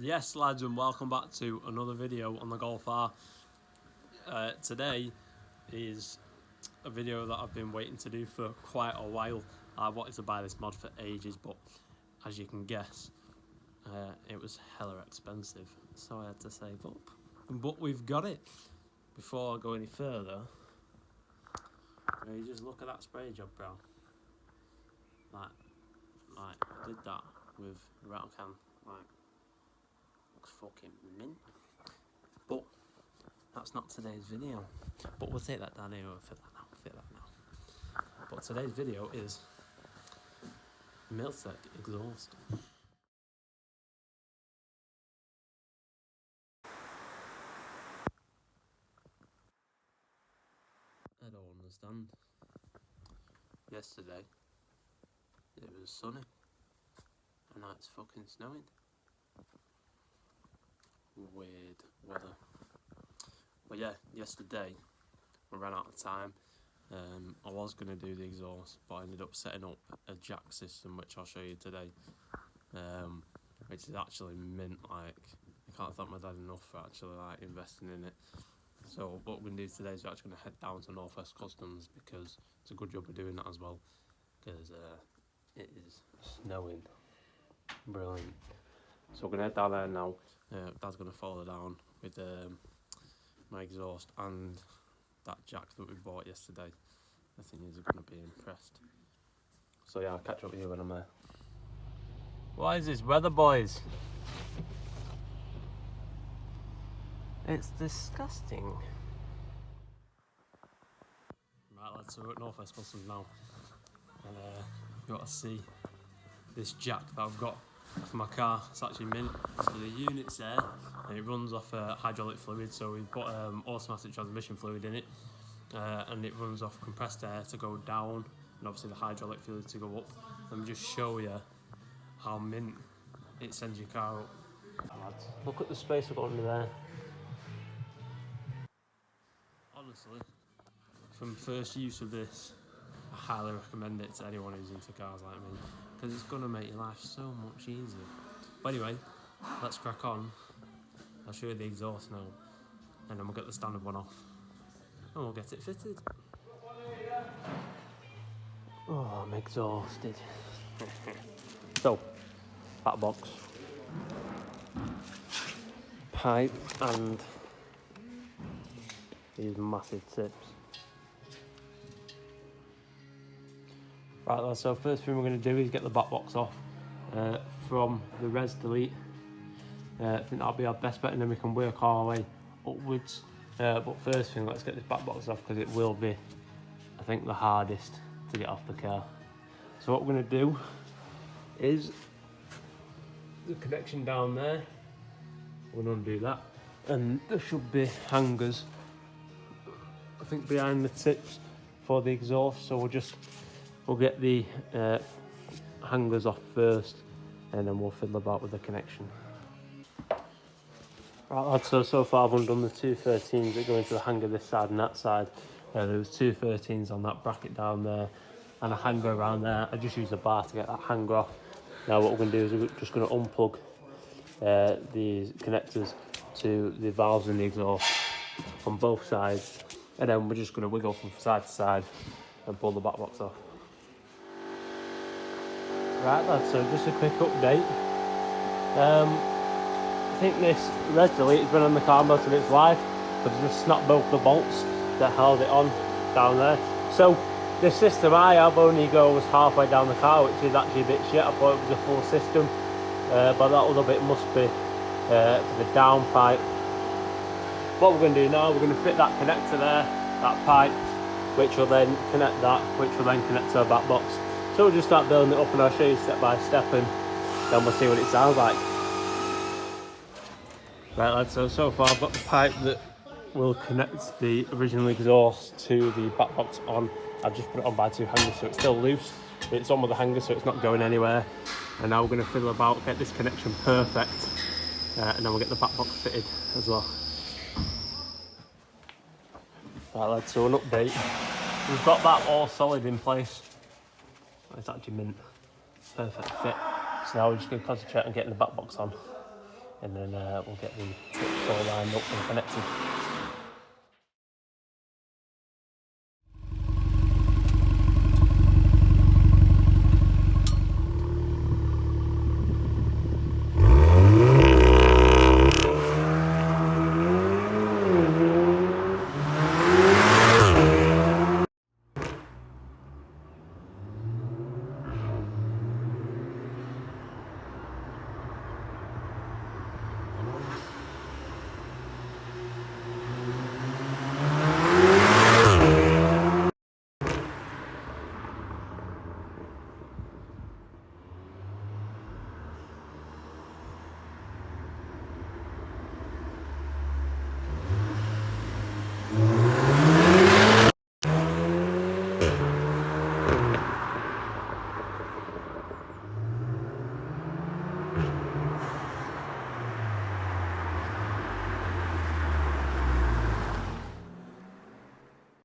Yes lads, and welcome back to another video on the Golf R. Today is a video that I've been waiting to do for quite a while. I wanted to buy this mod for ages, but as you can guess, it was hella expensive, so I had to save up. But we've got it. Before I go any further, you just look at that spray job, bro. Like I did that with a rattle can, looks fucking mint. But that's not today's video. But we'll take that down here, we'll fit that now. But today's video is Milltek exhaust. I don't understand. Yesterday it was sunny and now it's fucking snowing. Weird weather. But yeah, yesterday we ran out of time. I was going to do the exhaust, but I ended up setting up a jack system, which I'll show you today, which is actually mint. I can't thank my dad enough for actually investing in it. So what we're going to do today is we're actually going to head down to North West Customs, because it's a good job of doing that as well, because it is snowing. Brilliant. So we're going to head down there now. Dad's going to follow down with my exhaust and that jack that we bought yesterday. I think he's going to be impressed. So yeah, I'll catch up with you when I'm there. What is this weather, boys? It's disgusting. Right lads, so we're at North West Customs now, and you got to see this jack that I've got for my car. It's actually mint. So the unit's there and it runs off hydraulic fluid, so we've got automatic transmission fluid in it, and it runs off compressed air to go down and obviously the hydraulic fluid to go up. Let me just show you how mint it sends your car up. Look at the space I've got under there. Honestly, from first use of this, I highly recommend it to anyone who's into cars like me, because it's going to make your life so much easier. But anyway, let's crack on. I'll show you the exhaust now, and then we'll get the standard one off and we'll get it fitted. Oh, I'm exhausted. So, that box, pipe, and these massive tips. Right, so first thing we're going to do is get the back box off from the res delete. I think that'll be our best bet, and then we can work our way upwards. But first thing, let's get this back box off, because it will be, I think, the hardest to get off the car. So what we're going to do is the connection down there. We're going to undo that, and there should be hangers, I think, behind the tips for the exhaust. So we'll get the hangers off first, and then we'll fiddle about with the connection. Right lads, so far I've undone the two 13s that go into the hanger this side and that side. There was two 13s on that bracket down there and a hanger around there. I just used a bar to get that hanger off. Now what we're going to do is we're just going to unplug these connectors to the valves in the exhaust on both sides, and then we're just going to wiggle from side to side and pull the back box off. Right lads, so just a quick update. I think this red delete has been on the car most of its life, but it's just snapped both the bolts that held it on down there. So the system I have only goes halfway down the car, which is actually a bit shit. I thought it was a full system, but that other bit must be for the down pipe. What we're going to do now, we're going to fit that connector there, that pipe, which will then connect that, which will then connect to our back box. So we'll just start building it up, and I'll show you step by step, and then we'll see what it sounds like. Right lads, so far I've got the pipe that will connect the original exhaust to the back box on. I've just put it on by two hangers, so it's still loose, but it's on with the hanger, so it's not going anywhere. And now we're going to fiddle about, get this connection perfect, and then we'll get the back box fitted as well. Right lads, so an update. We've got that all solid in place. It's actually mint. Perfect fit. So now we're just going to concentrate on getting the back box on. and then we'll get the tips all lined up and connected.